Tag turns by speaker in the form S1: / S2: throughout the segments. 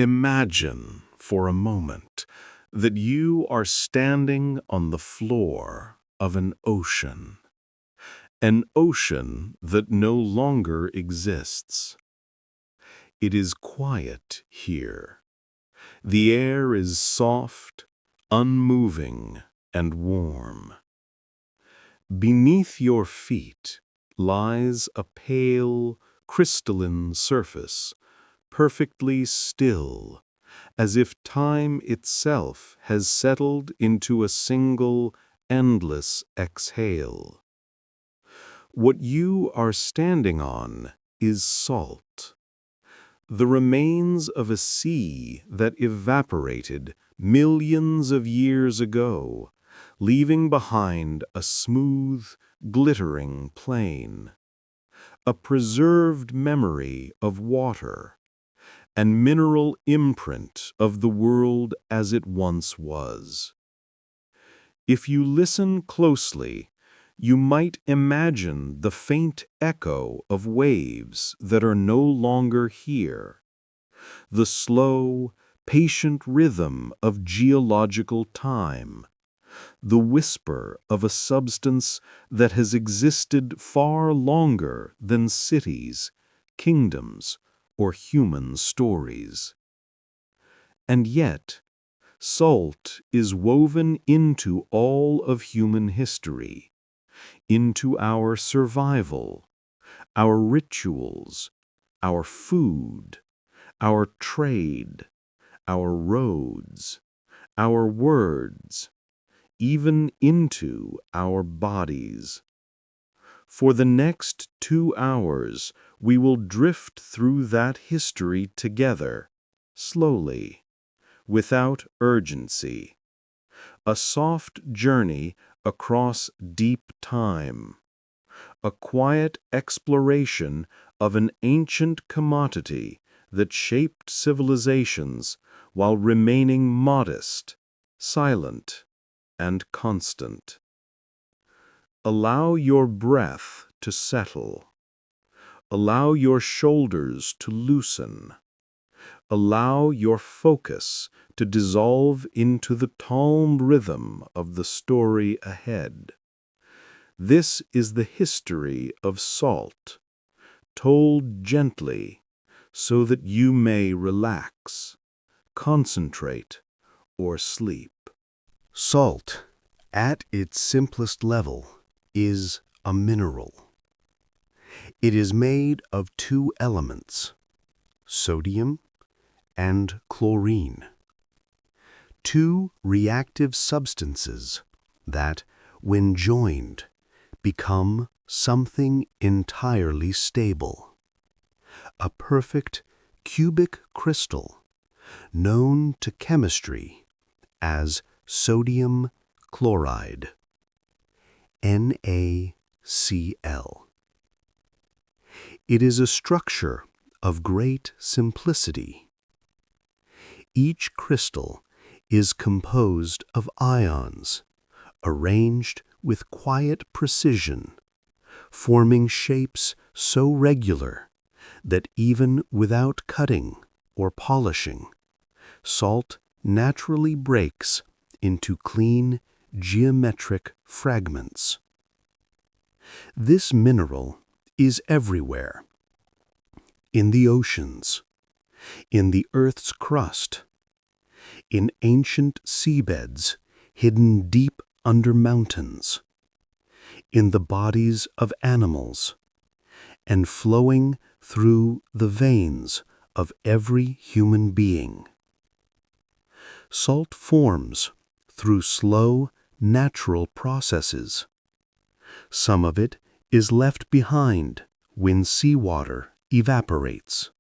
S1: Imagine for a moment that you are standing on the floor of an ocean that no longer exists. It is quiet here. The air is soft, unmoving, and warm. Beneath your feet lies a pale, crystalline surface, perfectly still, as if time itself has settled into a single, endless exhale. What you are standing on is salt, the remains of a sea that evaporated millions of years ago, leaving behind a smooth, glittering plain, a preserved memory of water, and mineral imprint of the world as it once was. If you listen closely, you might imagine the faint echo of waves that are no longer here, the slow, patient rhythm of geological time, the whisper of a substance that has existed far longer than cities, kingdoms, or human stories. And yet, salt is woven into all of human history, into our survival, our rituals, our food, our trade, our roads, our words, even into our bodies. For the next 2 hours, we will drift through that history together, slowly, without urgency. A soft journey across deep time. A quiet exploration of an ancient commodity that shaped civilizations while remaining modest, silent, and constant. Allow your breath to settle. Allow your shoulders to loosen. Allow your focus to dissolve into the calm rhythm of the story ahead. This is the history of salt, told gently so that you may relax, concentrate, or sleep. Salt, at its simplest level, is a mineral. It is made of 2 elements, sodium and chlorine, 2 reactive substances that, when joined, become something entirely stable, a perfect cubic crystal known to chemistry as sodium chloride, NaCl. It is a structure of great simplicity. Each crystal is composed of ions, arranged with quiet precision, forming shapes so regular that even without cutting or polishing, salt naturally breaks into clean, geometric fragments. This mineral is everywhere, in the oceans, in the Earth's crust, in ancient seabeds hidden deep under mountains, in the bodies of animals, and flowing through the veins of every human being. Salt forms through slow, natural processes. Some of it is left behind when seawater evaporates.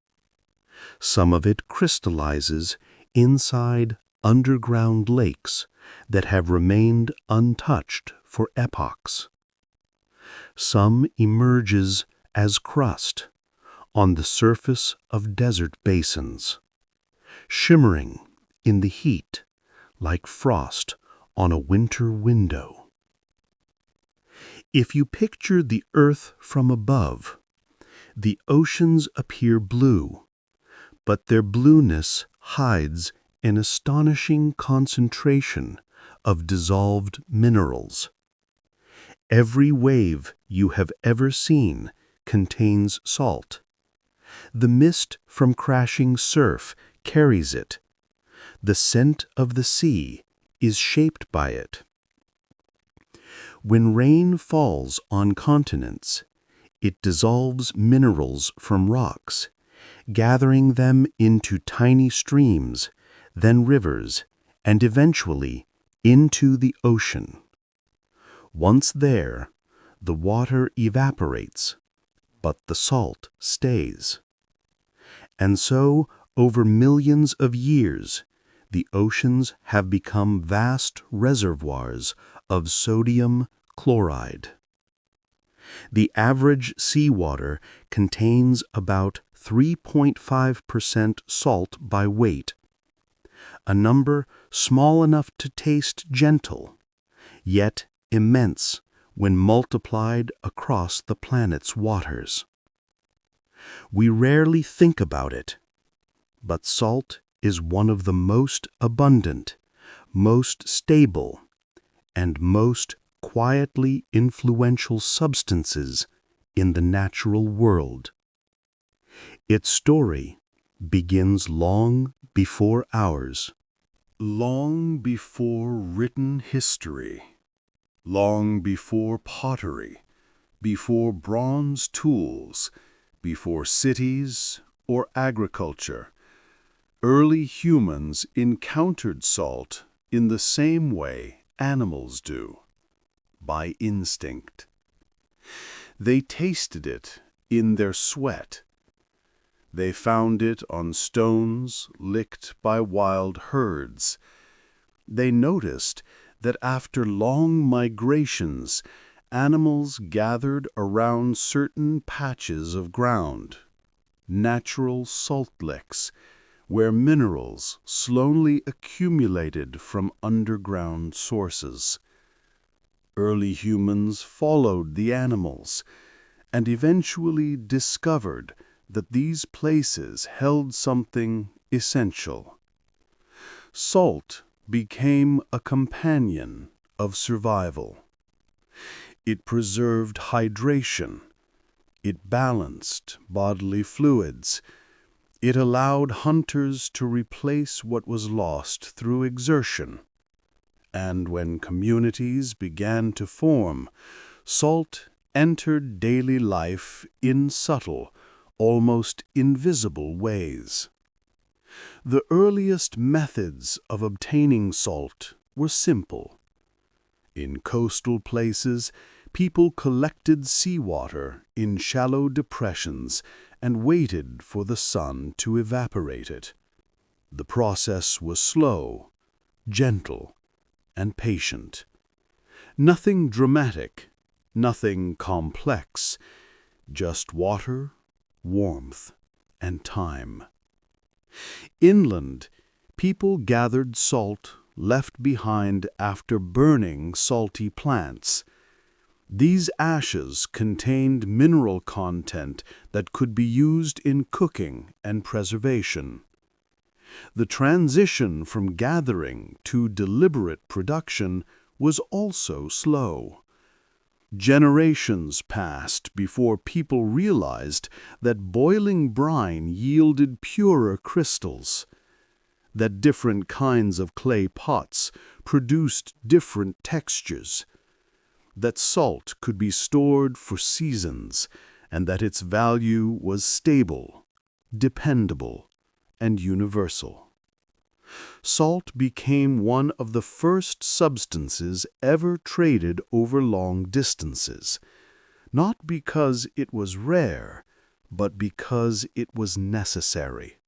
S1: Some of it crystallizes inside underground lakes that have remained untouched for epochs. Some emerges as crust on the surface of desert basins, shimmering in the heat like frost on a winter window. If you picture the earth from above, the oceans appear blue, but their blueness
S2: hides an astonishing concentration of dissolved minerals. Every wave you have ever seen contains salt. The mist from crashing surf carries it. The scent of the sea is shaped by it. When rain falls on continents, it dissolves minerals from rocks, gathering them into tiny streams, then rivers, and eventually into the ocean. Once there, the water evaporates, but the salt stays. And so, over millions of years, the oceans have become vast reservoirs of sodium chloride. The average seawater contains about 3.5% salt by weight, a number small enough to taste gentle, yet immense when multiplied across the planet's waters. We rarely think about it, but salt is one of the most abundant, most stable, and most quietly influential substances in the natural world. Its story begins long before ours.
S1: Long before written history, long before pottery, before bronze tools, before cities or agriculture, early humans encountered salt in the same way animals do, by instinct. They tasted it in their sweat. They found it on stones licked by wild herds. They noticed that after long migrations, animals gathered around certain patches of ground, natural salt licks, where minerals slowly accumulated from underground sources. Early humans followed the animals and eventually discovered that these places held something essential. Salt became a companion of survival. It preserved hydration. It balanced bodily fluids. It allowed hunters to replace what was lost through exertion. And when communities began to form, salt entered daily life in subtle, almost invisible ways. The earliest methods of obtaining salt were simple. In coastal places, people collected seawater in shallow depressions and waited for the sun to evaporate it. The process was slow, gentle, and patient. Nothing dramatic, nothing complex, just water, warmth, and time. Inland, people gathered salt left behind after burning salty plants. These ashes contained mineral content that could be used in cooking and preservation. The transition from gathering to deliberate production was also slow. Generations passed before people realized that boiling brine yielded purer crystals, that different kinds of clay pots produced different textures, that salt could be stored for seasons, and that its value was stable, dependable, and universal. Salt became one of the first substances ever traded over long distances, not because it was rare, but because it was necessary.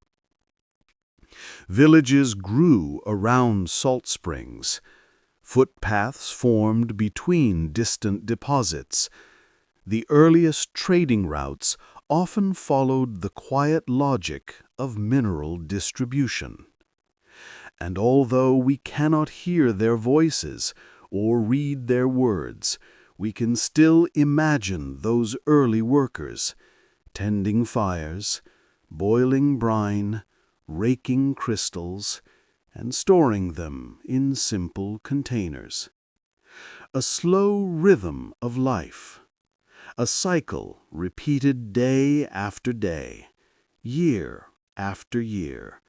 S1: Villages grew around salt springs. Footpaths formed between distant deposits. The earliest trading routes often followed the quiet logic of mineral distribution. And although we cannot hear their voices or read their words, we can still imagine those early workers, tending fires, boiling brine, raking crystals and storing them in simple containers. A slow rhythm of life, a cycle repeated day after day, year after year,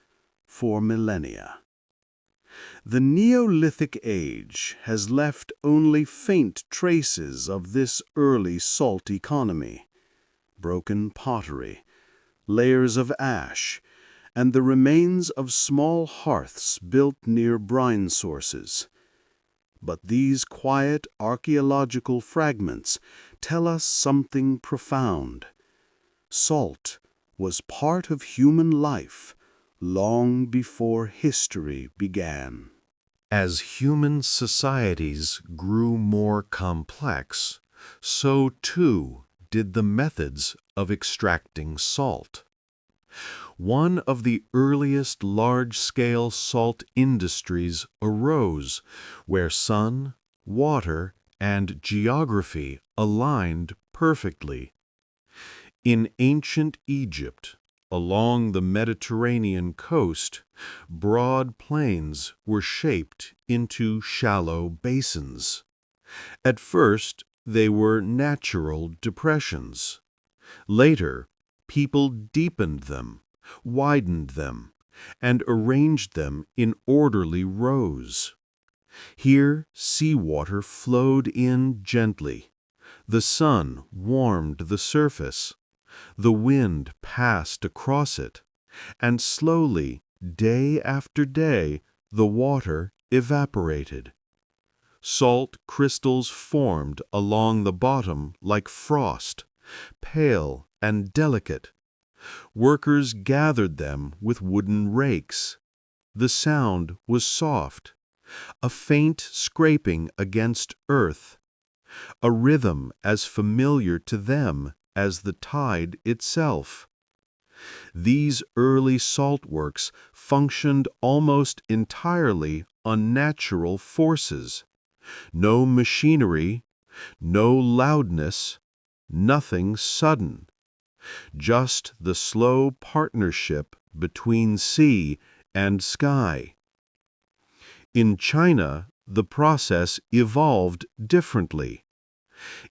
S1: for millennia. The Neolithic age has left only faint traces of this early salt economy: broken pottery, layers of ash, and the remains of small hearths built near brine sources. But these quiet archaeological fragments tell us something profound. Salt was part of human life long before history began.
S2: As human societies grew more complex, so too did the methods of extracting salt. One of the earliest large-scale salt industries arose where sun, water, and geography aligned perfectly. In ancient Egypt, along the Mediterranean coast, broad plains were shaped into shallow basins. At first, they were natural depressions. Later, people deepened them, widened them, and arranged them in orderly rows. Here, seawater flowed in gently. The sun warmed the surface. The wind passed across it, and slowly, day after day, the water evaporated. Salt crystals formed along the bottom like frost, pale and delicate. Workers gathered them with wooden rakes. The sound was soft, a faint scraping against earth, a rhythm as familiar to them as the tide itself. These early salt works functioned almost entirely on natural forces. No machinery, no loudness, nothing sudden. Just the slow partnership between sea and sky. In China, the process evolved differently.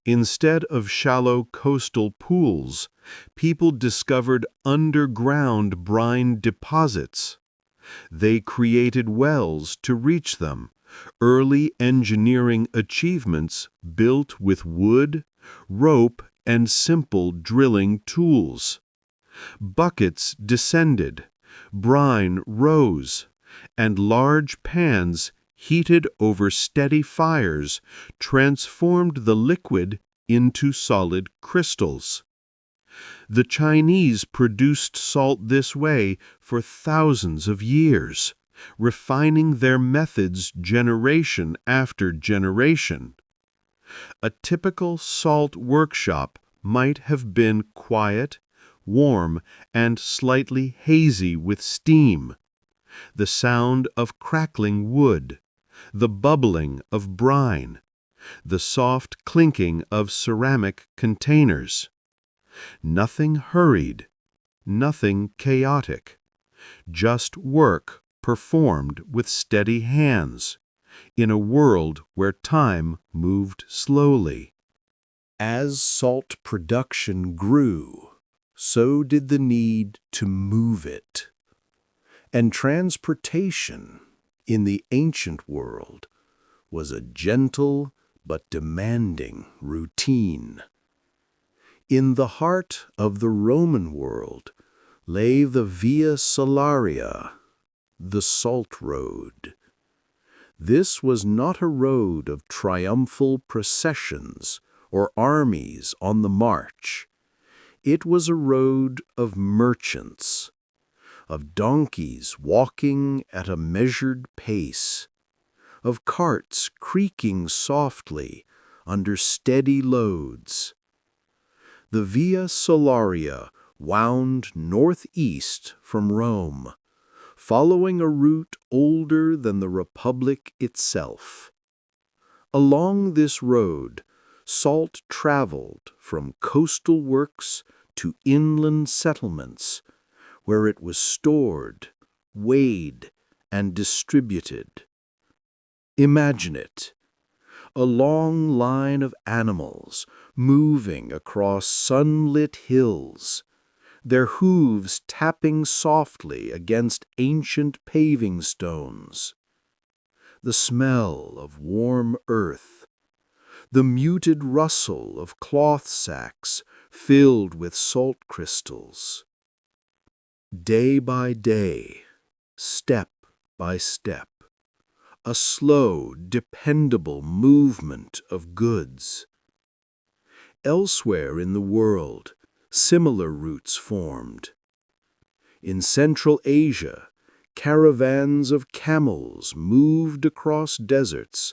S2: Instead of shallow coastal pools, people discovered underground brine deposits. They created wells to reach them, early engineering achievements built with wood, rope, and simple drilling tools. Buckets descended, brine rose, and large pans heated over steady fires transformed the liquid into solid crystals. The Chinese produced salt this way for thousands of years, refining their methods generation after generation. A typical salt workshop might have been quiet, warm, and slightly hazy with steam. The sound of crackling wood, the bubbling of brine, the soft clinking of ceramic containers. Nothing hurried, nothing chaotic, just work performed with steady hands, in a world where time moved slowly.
S1: As salt production grew, so did the need to move it. And transportation in the ancient world was a gentle but demanding routine. In the heart of the Roman world lay the Via Salaria, the Salt Road. This was not a road of triumphal processions or armies on the march. It was a road of merchants, of donkeys walking at a measured pace, of carts creaking softly under steady loads. The Via Salaria wound northeast from Rome, following a route older than the Republic itself. Along this road, salt traveled from coastal works to inland settlements, where it was stored, weighed, and distributed. Imagine it, a long line of animals moving across sunlit hills, their hooves tapping softly against ancient paving stones. The smell of warm earth, the muted rustle of cloth sacks filled with salt crystals. Day by day, step by step, a slow, dependable movement of goods. Elsewhere in the world, similar routes formed. In Central Asia, caravans of camels moved across deserts,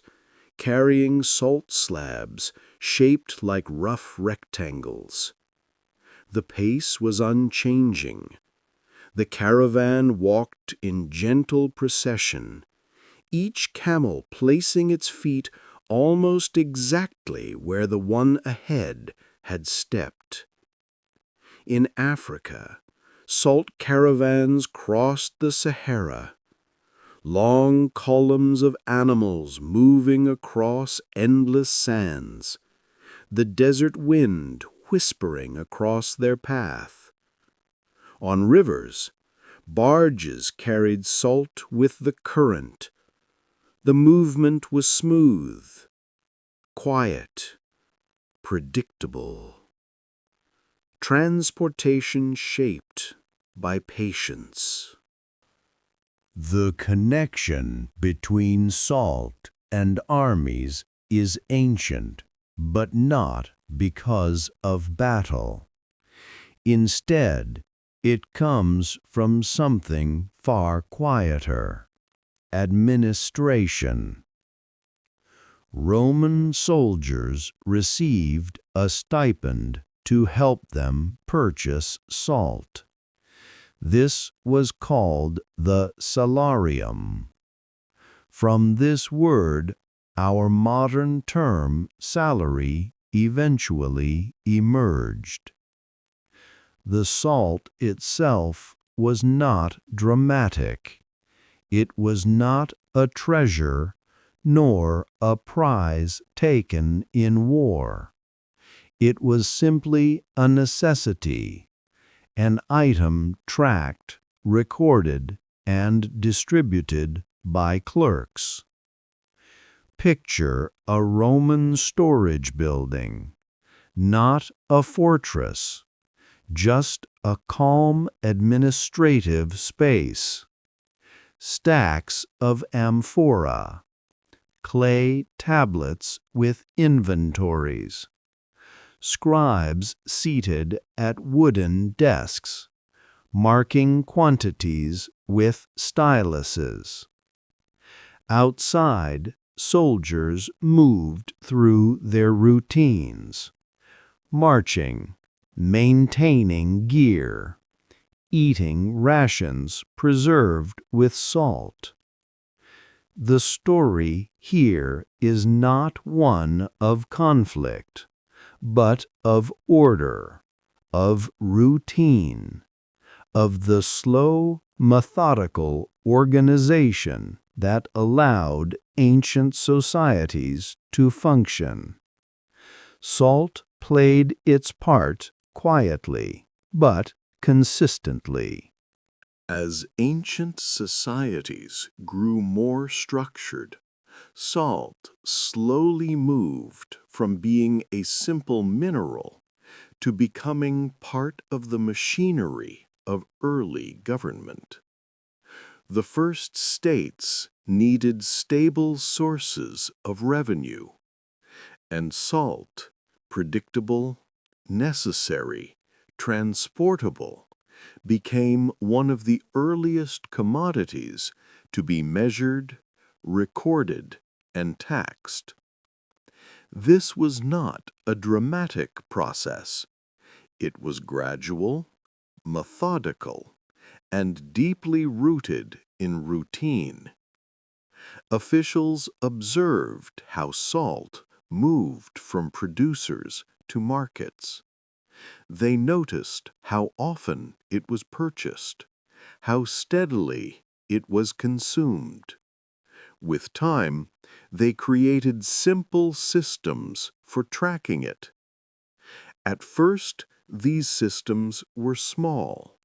S1: carrying salt slabs shaped like rough rectangles. The pace was unchanging. The caravan walked in gentle procession, each camel placing its feet almost exactly where the one ahead had stepped. In Africa, salt caravans crossed the Sahara, long columns of animals moving across endless sands, the desert wind whispering across their path. On rivers, barges carried salt with the current. The movement was smooth, quiet, predictable. Transportation shaped by patience.
S2: The connection between salt and armies is ancient, but not because of battle. Instead, it comes from something far quieter: administration. Roman soldiers received a stipend to help them purchase salt. This was called the salarium. From this word, our modern term salary eventually emerged. The salt itself was not dramatic. It was not a treasure, nor a prize taken in war. It was simply a necessity, an item tracked, recorded, and distributed by clerks. Picture a Roman storage building, not a fortress, just a calm administrative space. Stacks of amphora, clay tablets with inventories. Scribes seated at wooden desks, marking quantities with styluses. Outside, soldiers moved through their routines, marching, maintaining gear, eating rations preserved with salt. The story here is not one of conflict, but of order, of routine, of the slow, methodical organization that allowed ancient societies to function. Salt played its part quietly, but consistently.
S1: As ancient societies grew more structured, salt slowly moved from being a simple mineral to becoming part of the machinery of early government. The first states needed stable sources of revenue, and salt, predictable, necessary, transportable, became one of the earliest commodities to be measured, recorded, and taxed. This was not a dramatic process. It was gradual, methodical, and deeply rooted in routine. Officials observed how salt moved from producers to markets. They noticed how often it was purchased, how steadily
S2: it was consumed. With time, they created simple systems for tracking it. At first, these systems were small,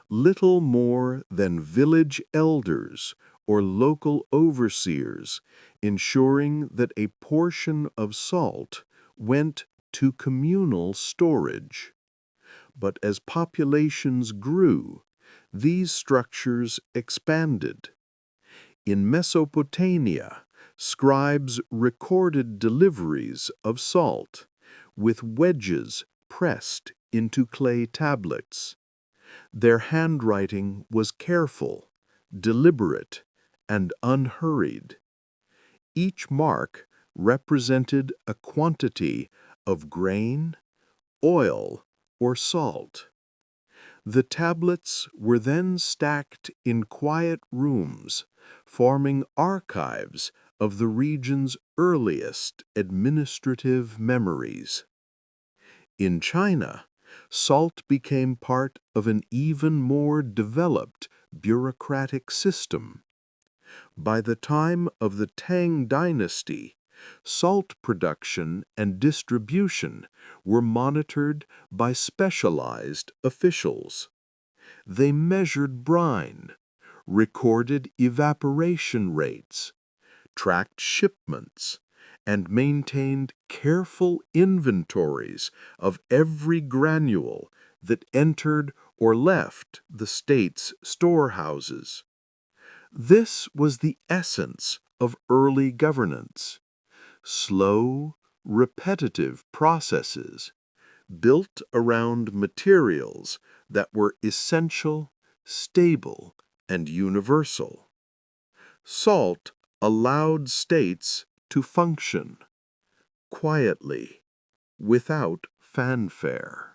S2: little more than village elders or local overseers, ensuring that a portion of salt went to communal storage. But as populations grew, these structures expanded. In Mesopotamia, scribes recorded deliveries of salt, with wedges pressed into clay tablets. Their handwriting was careful, deliberate, and unhurried. Each mark represented a quantity of grain, oil, or salt. The tablets were then stacked in quiet rooms, forming archives of the region's earliest administrative memories. In China, salt became part of an even more developed bureaucratic system. By the time of the Tang Dynasty, salt production and distribution were monitored by specialized officials. They measured brine, recorded evaporation rates, tracked shipments, and maintained careful inventories of every granule that entered or left the state's storehouses. This was the essence of early governance: slow, repetitive processes built around materials that were essential, stable, and universal. Salt allowed states to function quietly, without fanfare.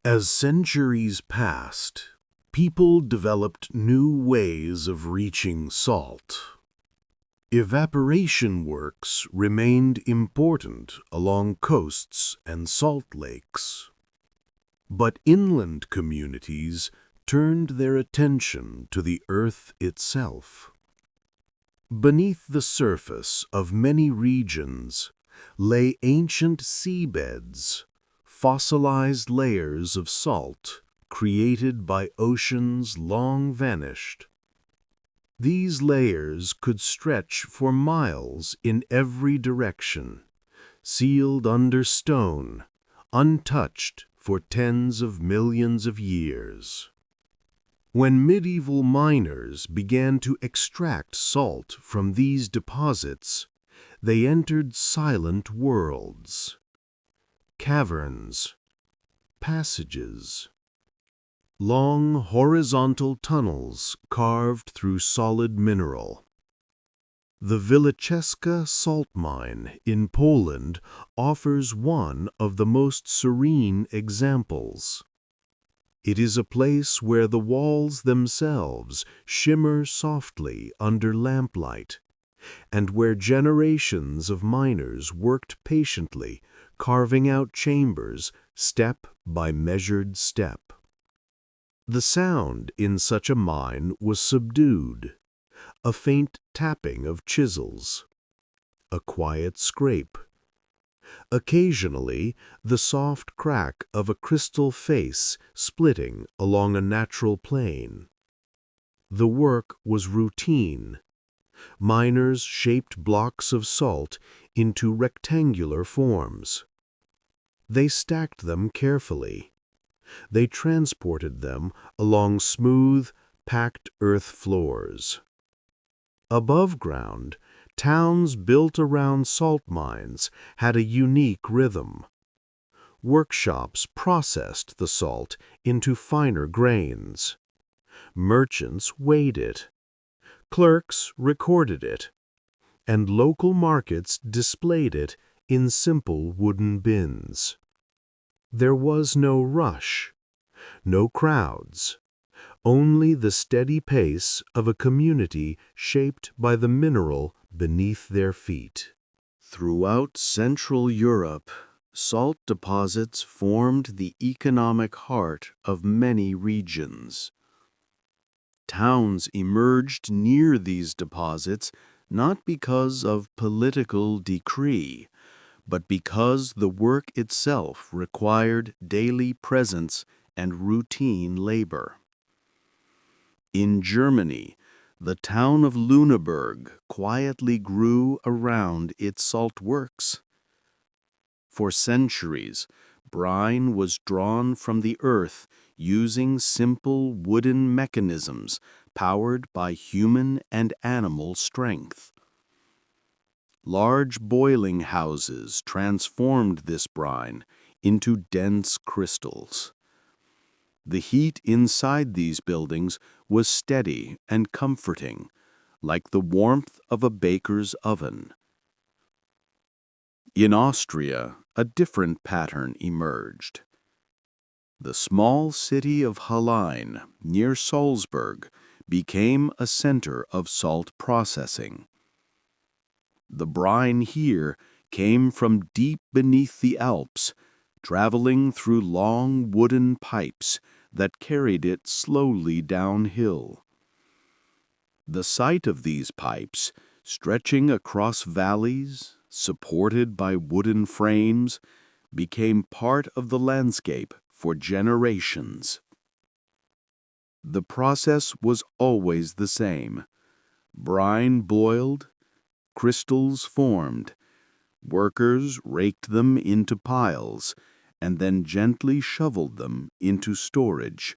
S1: As centuries passed, people developed new ways of reaching salt. Evaporation works remained important along coasts and salt lakes. But inland communities turned their attention to the earth itself. Beneath the surface of many regions lay ancient seabeds, fossilized layers of salt created by oceans long vanished. These layers could stretch for miles in every direction, sealed under stone, untouched for tens of millions of years. When medieval miners began to extract salt from these deposits, they entered silent worlds. Caverns, passages, long horizontal tunnels carved through solid mineral. The Wieliczka salt mine in Poland offers one of the most serene examples. It is a place where the walls themselves shimmer softly under lamplight, and where generations of miners worked patiently, carving out chambers step by measured step. The sound in such a mine was subdued, a faint tapping of chisels, a quiet scrape. Occasionally, the soft crack of a crystal face splitting along a natural plane. The work was routine. Miners shaped blocks of salt into rectangular forms. They stacked them carefully. They transported them along smooth, packed earth floors. Above ground, towns built around salt mines had a unique rhythm. Workshops processed the salt into finer grains. Merchants weighed it. Clerks recorded it. And local markets displayed it in simple wooden bins. There was no rush, no crowds, only the steady pace of a community shaped by the mineral beneath their feet. Throughout Central Europe, salt deposits formed the economic heart of many regions. Towns emerged near these deposits not because of political decree, but because the work itself required daily presence and routine labor. In Germany, the town of Lüneburg quietly grew around its salt works. For centuries, brine was drawn from the earth using simple wooden mechanisms powered by human and animal strength. Large boiling houses transformed this brine into dense crystals. The heat inside these buildings was steady and comforting, like the warmth of a baker's oven. In Austria, a different pattern emerged. The small city of Hallein, near Salzburg, became a center of salt processing. The brine here came from deep beneath the Alps, traveling through long wooden pipes that carried it slowly downhill. The sight of these pipes, stretching across valleys, supported by wooden frames, became part of the landscape for generations. The process was always the same. Brine boiled, crystals formed, workers raked them into piles, and then gently shoveled them into storage.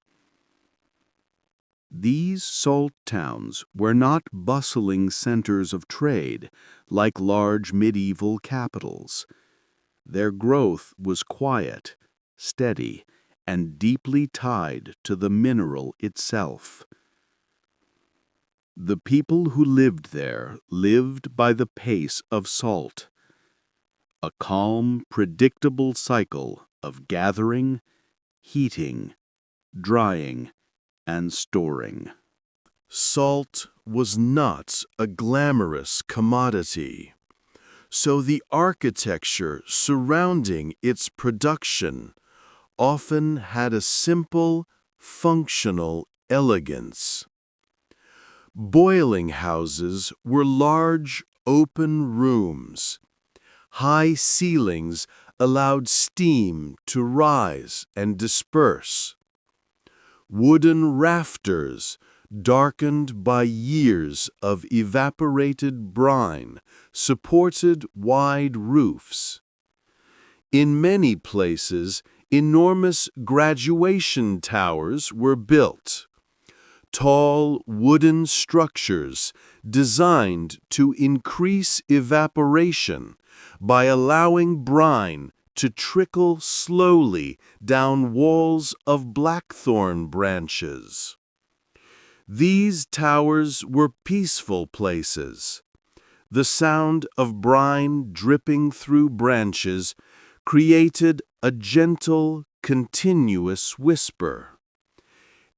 S1: These salt towns were not bustling centers of trade like large medieval capitals. Their growth was quiet, steady, and deeply tied to the mineral itself. The people who lived there lived by the pace of salt, a calm, predictable cycle of gathering, heating, drying, and storing. Salt was not a glamorous commodity, so the architecture surrounding its production often had a simple, functional elegance. Boiling houses were large, open rooms. High ceilings allowed steam to rise and disperse. Wooden rafters, darkened by years of evaporated brine, supported wide roofs. In many places, enormous graduation towers were built. Tall wooden structures designed to increase evaporation by allowing brine to trickle slowly down walls of blackthorn branches. These towers were peaceful places. The sound of brine dripping through branches created a gentle, continuous whisper.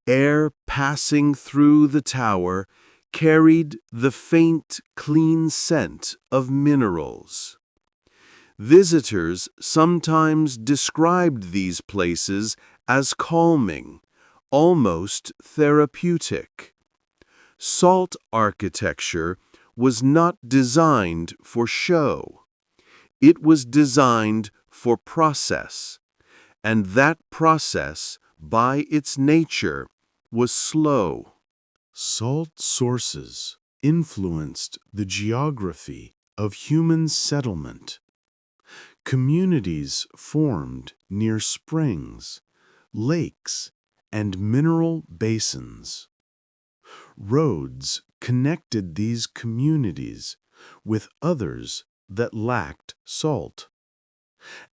S1: Air passing through the tower carried the faint, clean scent of minerals. Visitors sometimes described these places as calming, almost therapeutic. Salt architecture was not designed for show. It was designed for process, and that process, by its nature, was slow. Salt sources influenced the geography of human settlement. Communities formed near springs, lakes, and mineral basins. Roads connected these communities with others that lacked salt.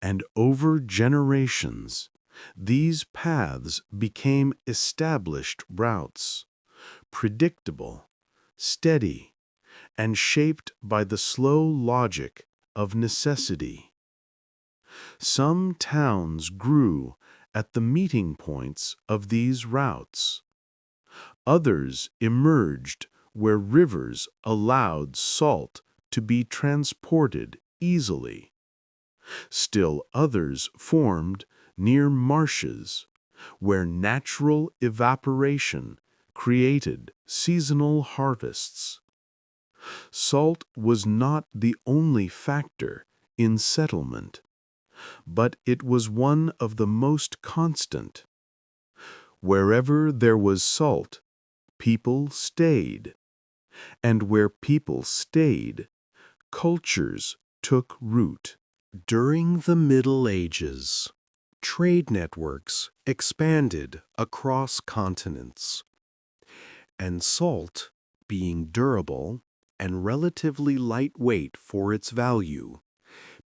S1: And over generations, these paths became established routes, predictable, steady, and shaped by the slow logic of necessity. Some towns grew at the meeting points of these routes. Others emerged where rivers allowed salt to be transported easily. Still others formed near marshes, where natural evaporation created seasonal harvests. Salt was not the only factor in settlement, but it was one of the most constant. Wherever there was salt, people stayed, and where people stayed, cultures took root. During the Middle Ages, trade networks expanded across continents, and salt, being durable and relatively lightweight for its value,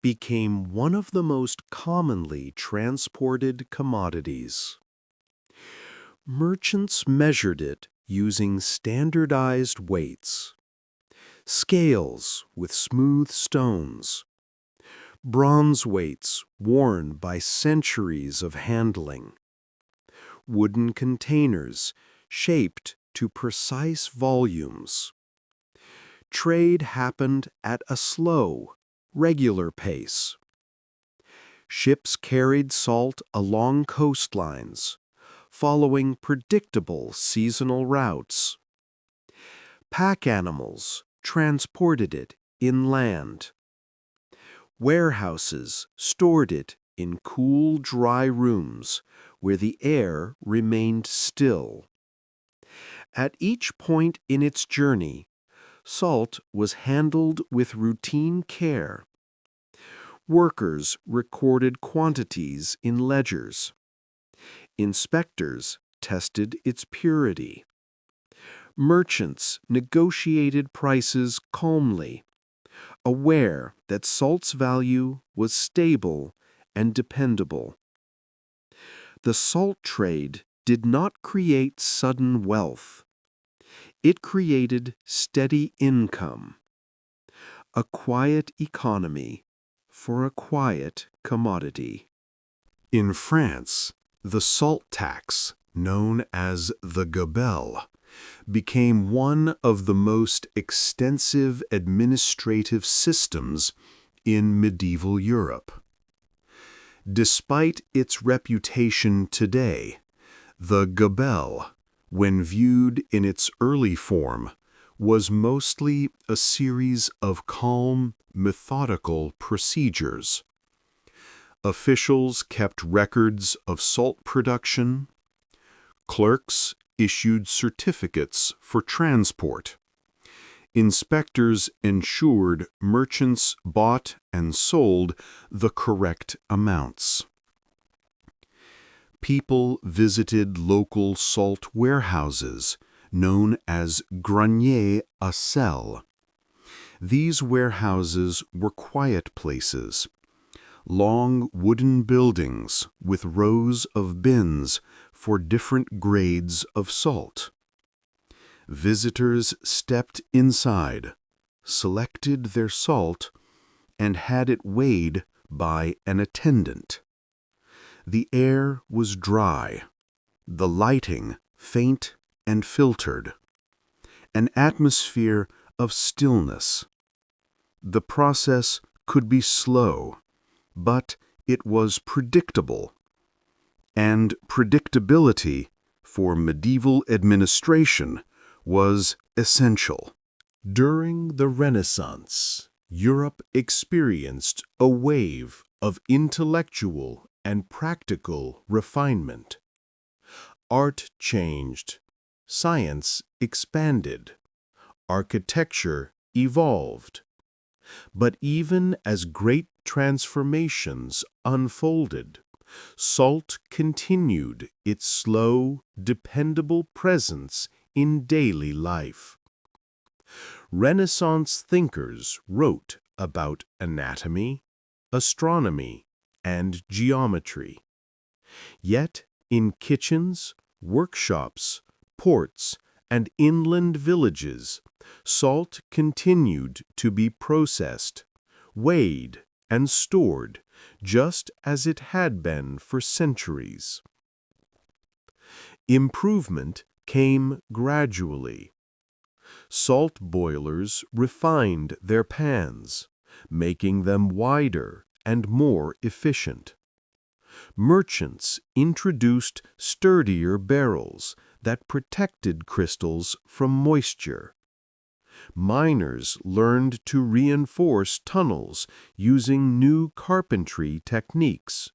S1: became one of the most commonly transported commodities. Merchants measured it using standardized weights, scales with smooth stones, bronze weights worn by centuries of handling, wooden containers shaped to precise volumes. Trade happened at a slow, regular pace. Ships carried salt along coastlines, following predictable seasonal routes. Pack animals transported it inland. Warehouses stored it in cool, dry rooms where the air remained still. At each point in its journey, salt was handled with routine care. Workers recorded quantities in ledgers. Inspectors tested its purity. Merchants negotiated prices calmly, aware that salt's value was stable and dependable. The salt trade did not create sudden wealth. It created steady income, a quiet economy for a quiet commodity. In France, the salt tax, known as the gabelle, became one of the most extensive administrative systems in medieval Europe. Despite its reputation today, the gabelle, when viewed in its early form, was mostly a series of calm, methodical procedures. Officials kept records of salt production. Clerks issued certificates for transport. Inspectors ensured merchants bought and sold the correct amounts. People visited local salt warehouses, known as greniers à sel. These warehouses were quiet places, long wooden buildings with rows of bins for different grades of salt. Visitors stepped inside, selected their salt, and had it weighed by an attendant. The air was dry, the lighting faint and filtered, an atmosphere of stillness. The process could be slow, but it was predictable. And predictability for medieval administration was essential. During the Renaissance, Europe experienced a wave of intellectual and practical refinement. Art changed, science expanded, architecture evolved. But even as great transformations unfolded, salt continued its slow, dependable presence in daily life. Renaissance thinkers wrote about anatomy, astronomy, and geometry. Yet, in kitchens, workshops, ports, and inland villages, salt continued to be processed, weighed, and stored, just as it had been for centuries. Improvement came gradually. Salt boilers refined their pans, making them wider and more efficient. Merchants introduced sturdier barrels that protected crystals from moisture. Miners learned to reinforce tunnels using new carpentry techniques,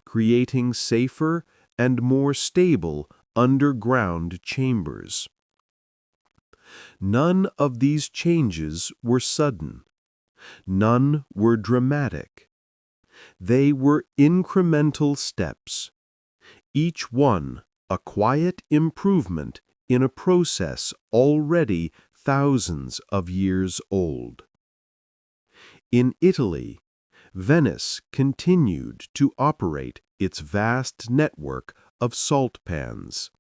S1: creating safer and more stable underground chambers. None of these changes were sudden. None were dramatic. They were incremental steps, each one a quiet improvement in a process already thousands of years old. In Italy, Venice continued to operate its vast network of salt pans,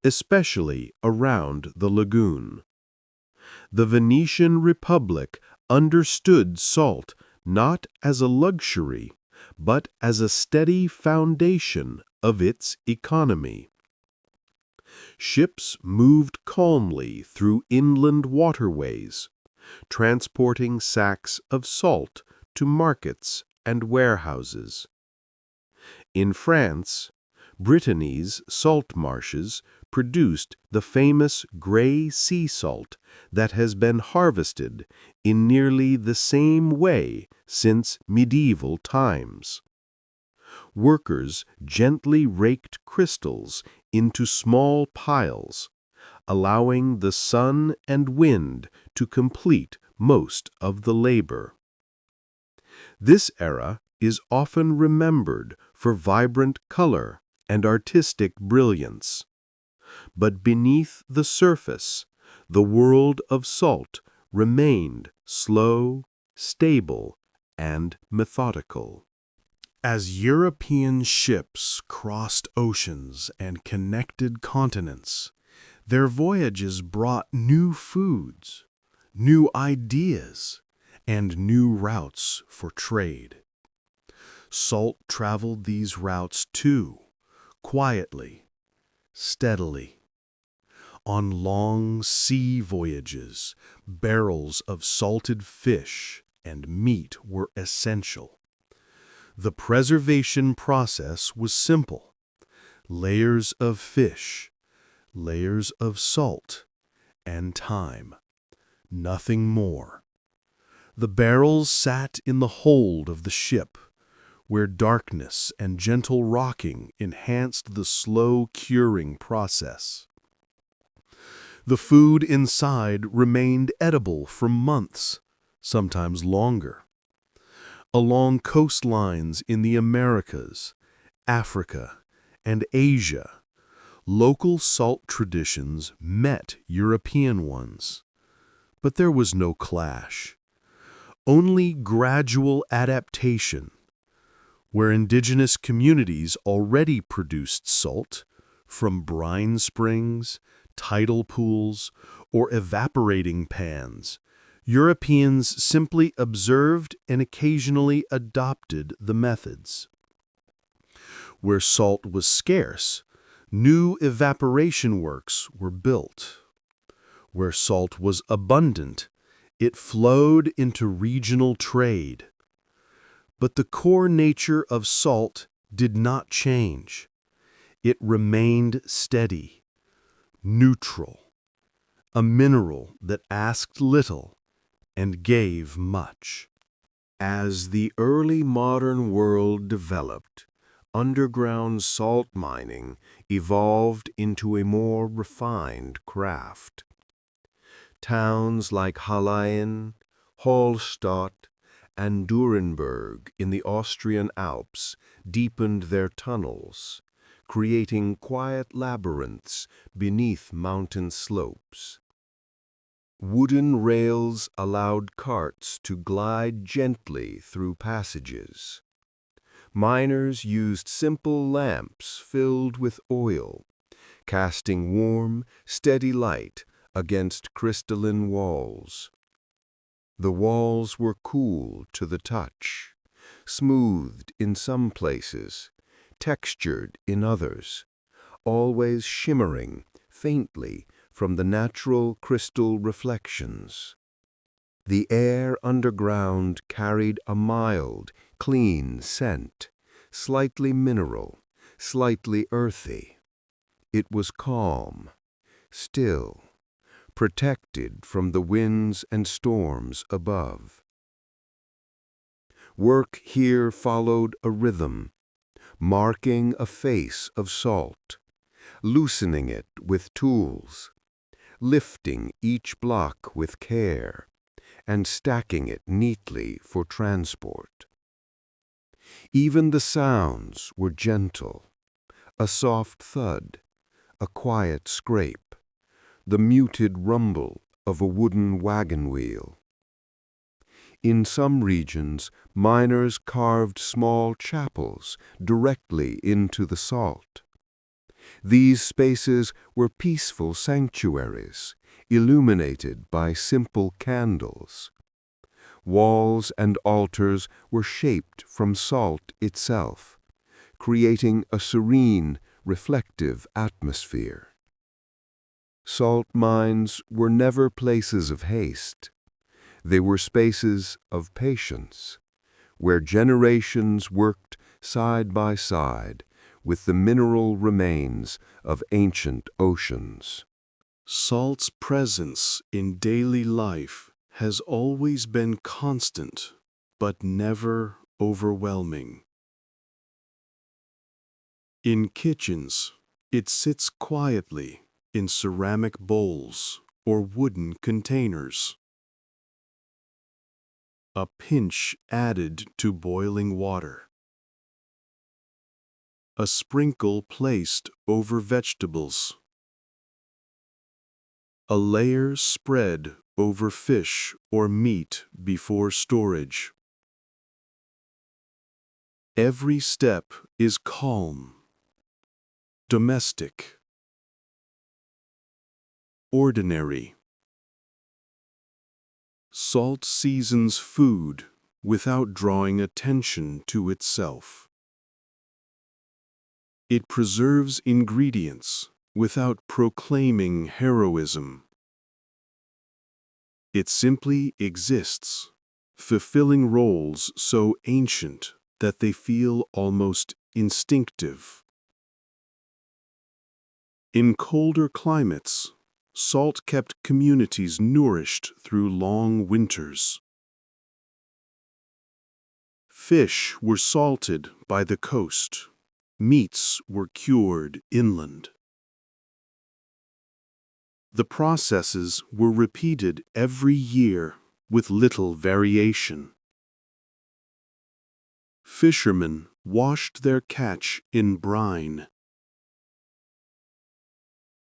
S1: especially around the lagoon. The Venetian Republic understood salt not as a luxury, but as a steady foundation of its economy. Ships moved calmly through inland waterways, transporting sacks of salt to markets and warehouses. In France, Brittany's salt marshes produced the famous gray sea salt that has been harvested in nearly the same way since medieval times. Workers gently raked crystals into small piles, allowing the sun and wind to complete most of the labor. This era is often remembered for vibrant color and artistic brilliance. But beneath the surface, the world of salt remained slow, stable, and methodical. As European ships crossed oceans and connected continents, their voyages brought new foods, new ideas, and new routes for trade. Salt traveled these routes too, quietly, steadily. On long sea voyages, barrels of salted fish and meat were essential. The preservation process was simple: layers of fish, layers of salt, and time. Nothing more. The barrels sat in the hold of the ship, where darkness and gentle rocking enhanced the slow curing process. The food inside remained edible for months, sometimes longer. Along coastlines in the Americas, Africa, and Asia, local salt traditions met European ones. But there was no clash, only gradual adaptation. Where indigenous communities already produced salt, from brine springs, tidal pools, or evaporating pans, Europeans simply observed and occasionally adopted the methods. Where salt was scarce, new evaporation works were built. Where salt was abundant, it flowed into regional trade. But the core nature of salt did not change. It remained steady, neutral, a mineral that asked little and gave much. As the early modern world developed, underground salt mining evolved into a more refined craft. Towns like Hallein, Hallstatt, and Nuremberg in the Austrian Alps deepened their tunnels, creating quiet labyrinths beneath mountain slopes. Wooden rails allowed carts to glide gently through passages. Miners used simple lamps filled with oil, casting warm, steady light against crystalline walls. The walls were cool to the touch, smoothed in some places, textured in others, always shimmering faintly from the natural crystal reflections. The air underground carried a mild, clean scent, slightly mineral, slightly earthy.
S3: It was calm, still, protected from the winds and storms above. Work here followed a rhythm, marking a face of salt, loosening it with tools, lifting each block with care, and stacking it neatly for transport. Even the sounds were gentle, a soft thud, a quiet scrape, the muted rumble of a wooden wagon wheel. In some regions, miners carved small chapels directly into the salt. These spaces were peaceful sanctuaries, illuminated by simple candles. Walls and altars were shaped from salt itself, creating a serene, reflective atmosphere. Salt mines were never places of haste. They were spaces of patience, where generations worked side by side with the mineral remains of ancient oceans.
S1: Salt's presence in daily life has always been constant, but never overwhelming. In kitchens, it sits quietly in ceramic bowls or wooden containers. A pinch added to boiling water. A sprinkle placed over vegetables. A layer spread over fish or meat before storage. Every step is calm, domestic, ordinary. Salt seasons food without drawing attention to itself. It preserves ingredients without proclaiming heroism. It simply exists, fulfilling roles so ancient that they feel almost instinctive. In colder climates, salt kept communities nourished through long winters. Fish were salted by the coast. Meats were cured inland. The processes were repeated every year with little variation. Fishermen washed their catch in brine.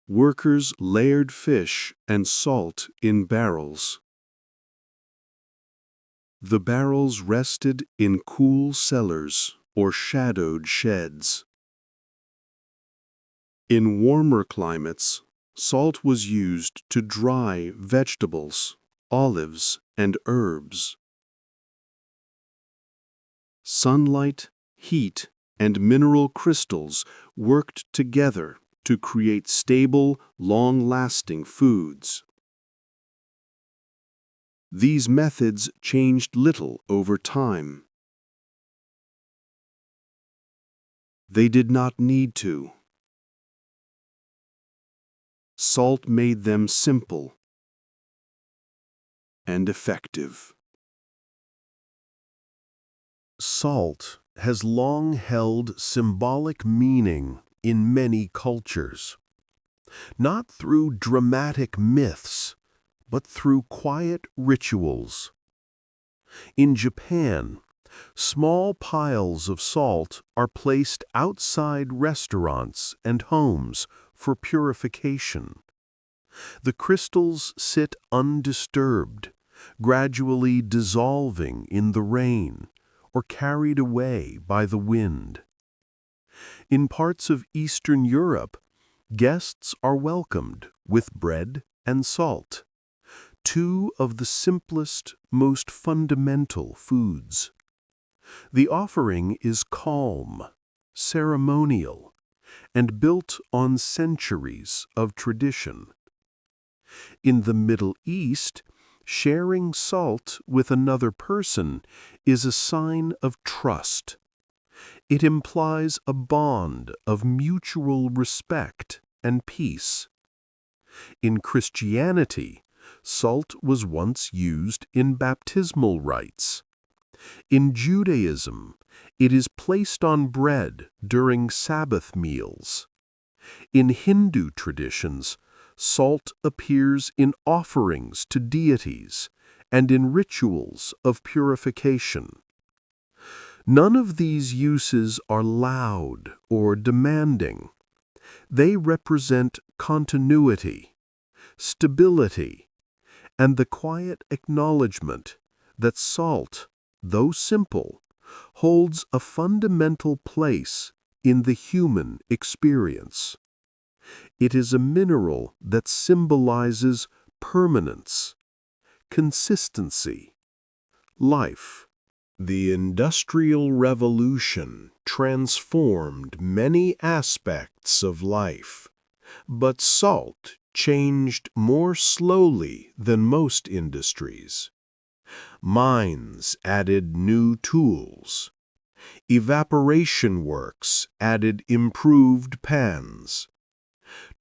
S1: Workers layered fish and salt in barrels. The barrels rested in cool cellars or shadowed sheds. In warmer climates, salt was used to dry vegetables, olives, and herbs. Sunlight, heat, and mineral crystals worked together to create stable, long-lasting foods. These methods changed little over time. They did not need to. Salt made them simple and effective.
S2: Salt has long held symbolic meaning in many cultures, not through dramatic myths, but through quiet rituals. In Japan, small piles of salt are placed outside restaurants and homes for purification. The crystals sit undisturbed, gradually dissolving in the rain or carried away by the wind. In parts of Eastern Europe, guests are welcomed with bread and salt, two of the simplest, most fundamental foods. The offering is calm, ceremonial, and built on centuries of tradition. In the Middle East, sharing salt with another person is a sign of trust. It implies a bond of mutual respect and peace. In Christianity, salt was once used in baptismal rites. In Judaism, it is placed on bread during Sabbath meals. In Hindu traditions, salt appears in offerings to deities and in rituals of purification. None of these uses are loud or demanding. They represent continuity, stability, and the quiet acknowledgement that salt, though simple, holds a fundamental place in the human experience. It is a mineral that symbolizes permanence, consistency, life. The Industrial Revolution transformed many aspects of life, but salt changed more slowly than most industries. Mines added new tools. Evaporation works added improved pans.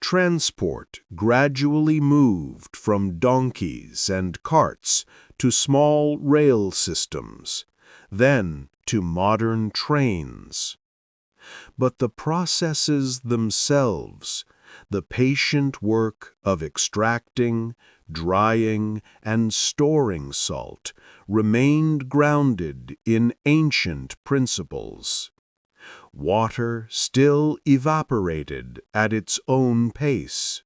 S2: Transport gradually moved from donkeys and carts to small rail systems, then to modern trains. But the processes themselves, the patient work of extracting, drying, and storing salt, remained grounded in ancient principles. Water still evaporated at its own pace.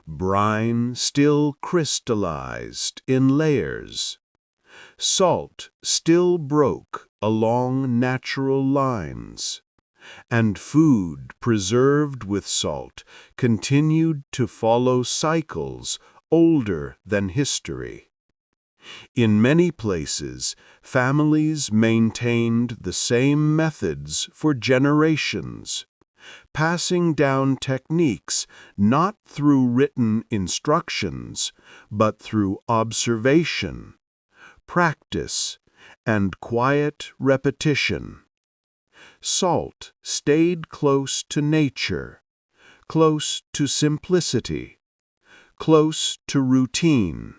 S2: Brine still crystallized in layers. Salt still broke along natural lines. And food preserved with salt continued to follow cycles older than history. In many places, families maintained the same methods for generations, passing down techniques not through written instructions, but through observation, practice, and quiet repetition. Salt stayed close to nature, close to simplicity, close to routine.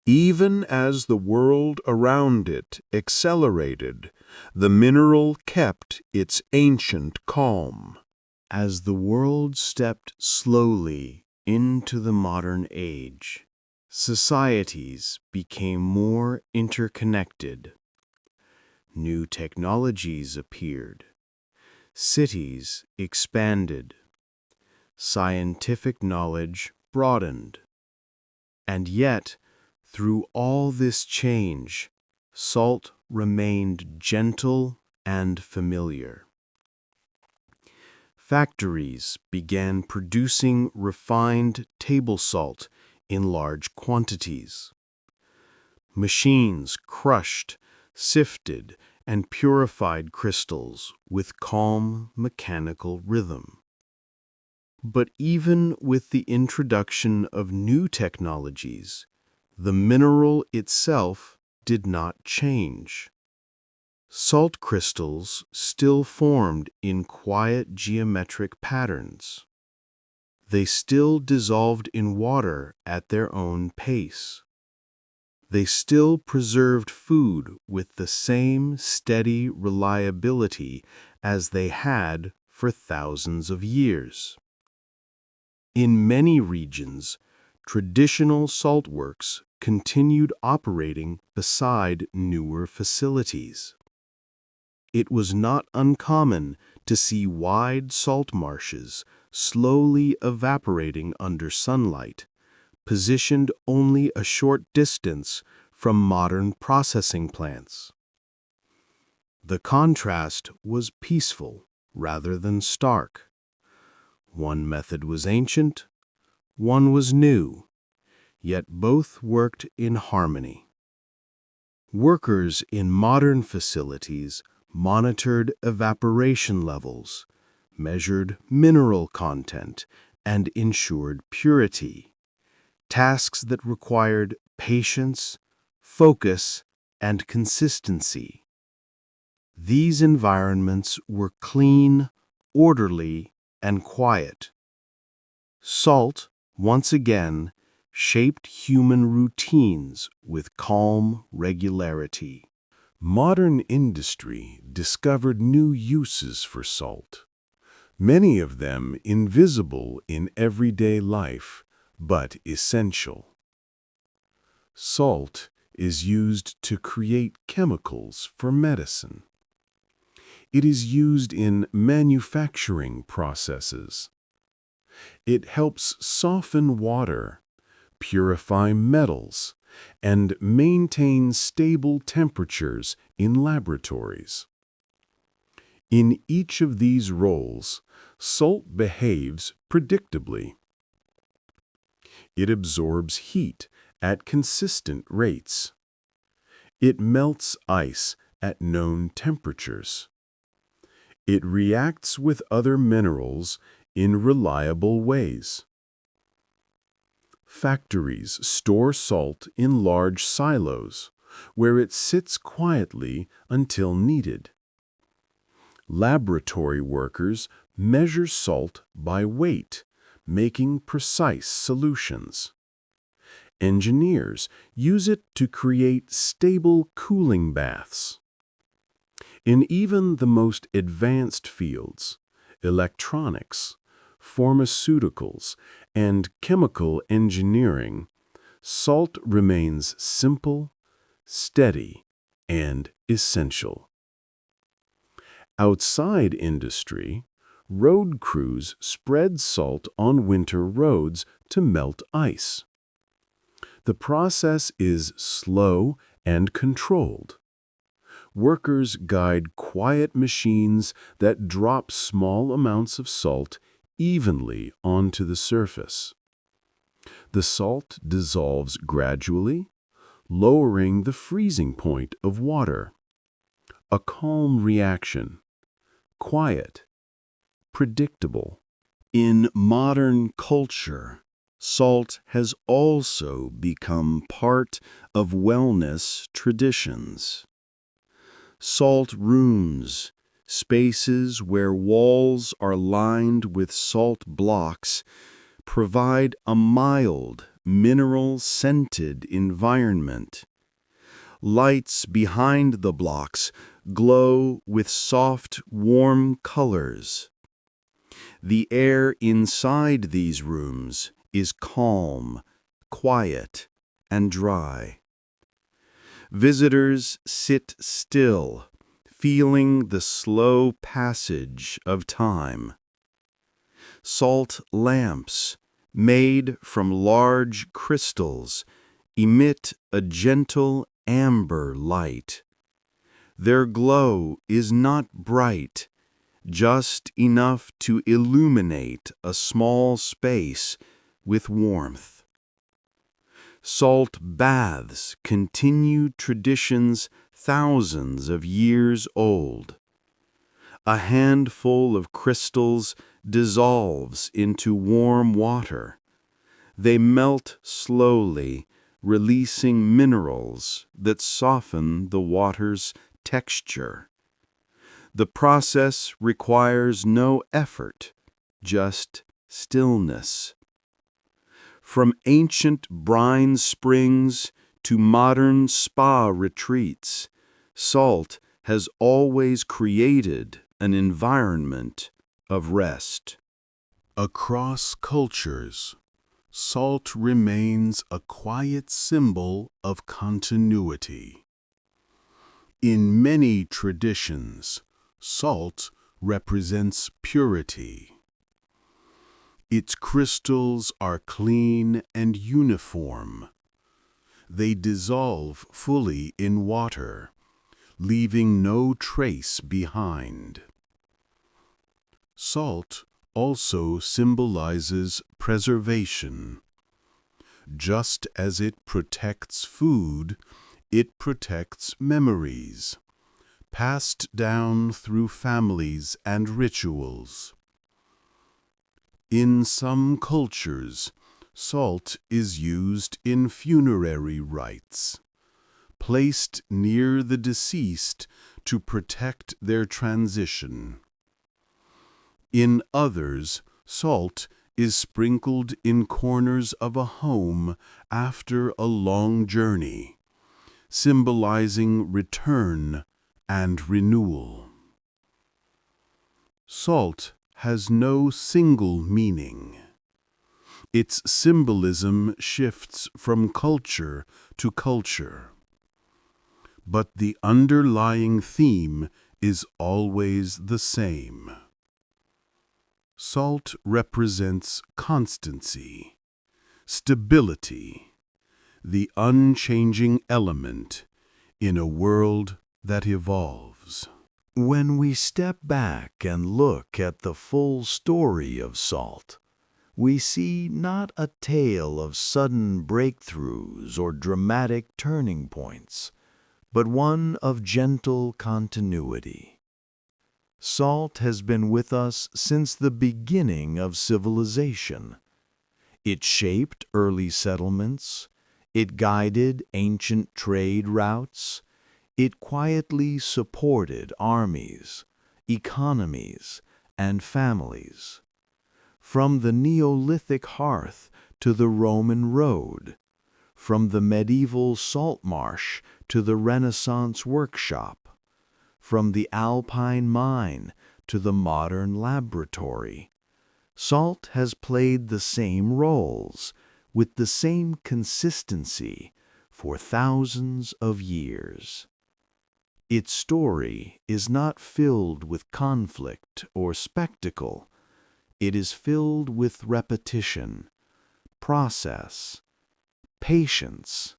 S2: Even as the world around it accelerated, the mineral kept its ancient calm. As the world stepped slowly into the modern age, societies became more interconnected. New technologies appeared. Cities expanded. Scientific knowledge broadened. And yet, through all this change, salt remained gentle and familiar. Factories began producing refined table salt in large quantities. Machines crushed, sifted, and purified crystals with calm mechanical rhythm. But even with the introduction of new technologies, the mineral itself did not change. Salt crystals still formed in quiet geometric patterns. They still dissolved in water at their own pace. They still preserved food with the same steady reliability as they had for thousands of years. In many regions, traditional saltworks continued operating beside newer facilities. It was not uncommon to see wide salt marshes slowly evaporating under sunlight, positioned only a short distance from modern processing plants. The contrast was peaceful rather than stark. One method was ancient, one was new, yet both worked in harmony. Workers in modern facilities monitored evaporation levels, measured mineral content, and ensured purity, tasks that required patience, focus, and consistency. These environments were clean, orderly, and quiet.
S1: Salt, once again, shaped human routines with calm regularity. Modern industry discovered new uses for salt, many of them invisible in everyday life, but essential. Salt is used to create chemicals for medicine. It is used in manufacturing processes. It helps soften water, purify metals, and maintain stable temperatures in laboratories. In each of these roles, salt behaves predictably. It absorbs heat at consistent rates. It melts ice at known temperatures. It reacts with other minerals in reliable ways. Factories store salt in large silos, where it sits quietly until needed. Laboratory workers measure salt by weight, making precise solutions. Engineers use it to create stable cooling baths. In even the most advanced fields, electronics, pharmaceuticals, and chemical engineering, salt remains simple, steady, and essential. Outside industry, road crews spread salt on winter roads to melt ice. The process is slow and controlled. Workers guide quiet machines that drop small amounts of salt evenly onto the surface. The salt dissolves gradually, lowering the freezing point of water. A calm reaction, quiet, predictable. In modern culture, salt has also become part of wellness traditions. Salt rooms, spaces where walls are lined with salt blocks, provide a mild, mineral-scented environment. Lights behind the blocks glow with soft, warm colors. The air inside these rooms is calm, quiet, and dry. Visitors sit still, feeling the slow passage of time. Salt lamps, made from large crystals, emit a gentle amber light. Their glow is not bright, just enough to illuminate a small space with warmth. Salt baths continue traditions thousands of years old. A handful of crystals dissolves into warm water. They melt slowly, releasing minerals that soften the water's texture. The process requires no effort, just stillness. From ancient brine springs to modern spa retreats, salt has always created an environment of rest. Across cultures, salt remains a quiet symbol of continuity. In many traditions, salt represents purity. Its crystals are clean and uniform. They dissolve fully in water, leaving no trace behind. Salt also symbolizes preservation. Just as it protects food, it protects memories, passed down through families and rituals. In some cultures, salt is used in funerary rites, placed near the deceased to protect their transition. In others, salt is sprinkled in corners of a home after a long journey, symbolizing return and renewal. Salt has no single meaning. Its symbolism shifts from culture to culture. But the underlying theme is always the same. Salt represents constancy, stability, the unchanging element in a world that evolves.
S4: When we step back and look at the full story of salt, we see not a tale of sudden breakthroughs or dramatic turning points, but one of gentle continuity. Salt has been with us since the beginning of civilization. It shaped early settlements, it guided ancient trade routes, it quietly supported armies, economies, and families. From the Neolithic hearth to the Roman road, from the medieval salt marsh to the Renaissance workshop, from the Alpine mine to the modern laboratory, salt has played the same roles with the same consistency for thousands of years. Its story is not filled with conflict or spectacle. It is filled with repetition, process, patience.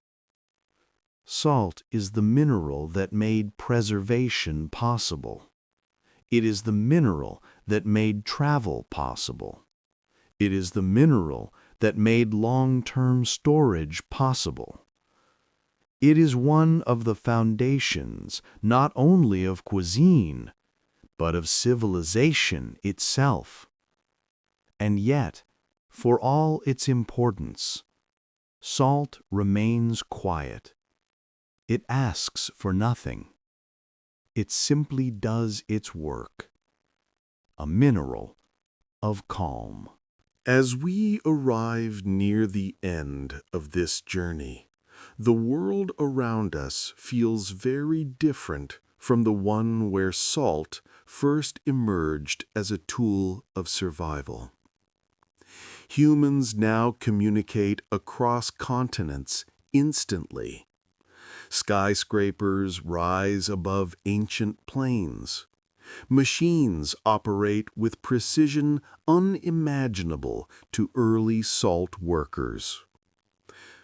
S4: Salt is the mineral that made preservation possible. It is the mineral that made travel possible. It is the mineral that made long-term storage possible. It is one of the foundations not only of cuisine, but of civilization itself. And yet, for all its importance, salt remains quiet. It asks for nothing. It simply does its work. A mineral of calm.
S1: As we arrive near the end of this journey, the world around us feels very different from the one where salt first emerged as a tool of survival. Humans now communicate across continents instantly. Skyscrapers rise above ancient plains. Machines operate with precision unimaginable to early salt workers.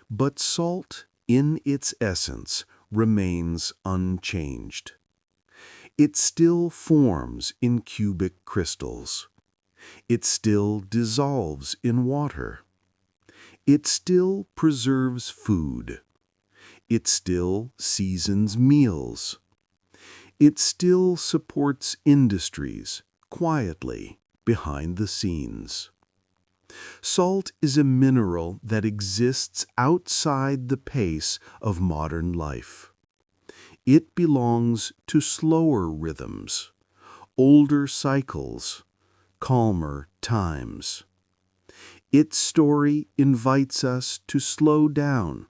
S1: But salt, in its essence, remains unchanged. It still forms in cubic crystals. It still dissolves in water. It still preserves food. It still seasons meals. It still supports industries quietly behind the scenes. Salt is a mineral that exists outside the pace of modern life. It belongs to slower rhythms, older cycles, calmer times. Its story invites us to slow down,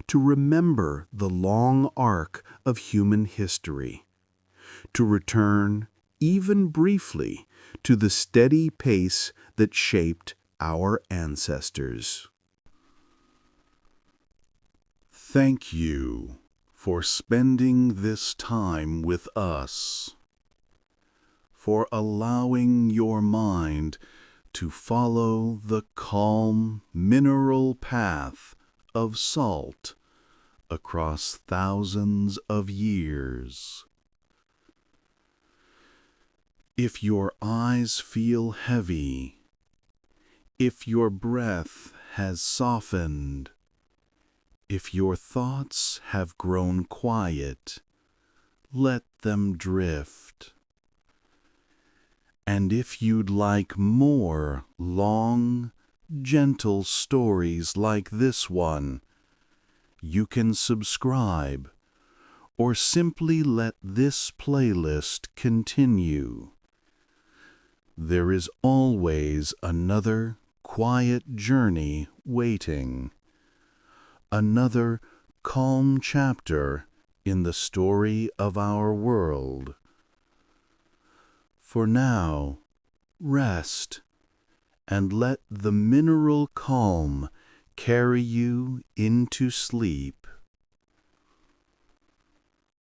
S1: to remember the long arc of human history, to return, even briefly, to the steady pace that shaped our ancestors. Thank you for spending this time with us, for allowing your mind to follow the calm mineral path of salt across thousands of years. If your eyes feel heavy, if your breath has softened, if your thoughts have grown quiet, let them drift. And if you'd like more long, gentle stories like this one, you can subscribe or simply let this playlist continue. There is always another quiet journey waiting. Another calm chapter in the story of our world. For now, rest and let the mineral calm carry you into sleep.